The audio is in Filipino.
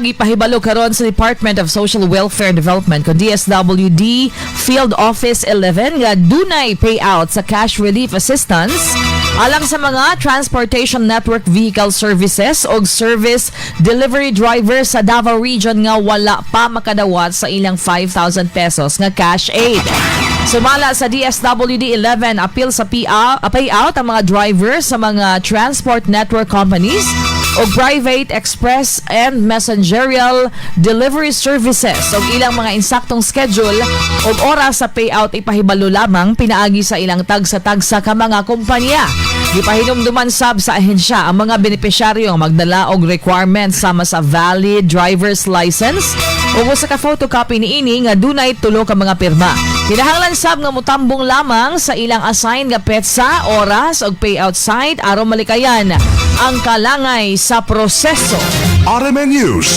Gipahibalo karon sa Department of Social Welfare and Development kung DSWD Field Office 11 nga dunay payout sa cash relief assistance alang sa mga Transportation Network Vehicle Services o service delivery driver sa Davao Region nga wala pa makadawat sa ilang 5,000 pesos nga cash aid. Sumala sa DSWD 11 appeal sa payout ang mga driver sa mga transport network companies o private express and messengerial delivery services o ilang mga insaktong schedule o oras sa payout ipahibalo lamang pinaagi sa ilang tagsa-tagsa ka mga kumpanya. Gipahinumduman sab sa ahensya ang mga benepisyaryo magdala og requirements sama sa valid driver's license o sa ka-photocopy niini nga dunay tulo ka mga pirma. Kinahanglan sab nga mutambong lamang sa ilang assign nga petsa, oras ug payout site aron malikayan ang kalangay sa proseso. RMN News.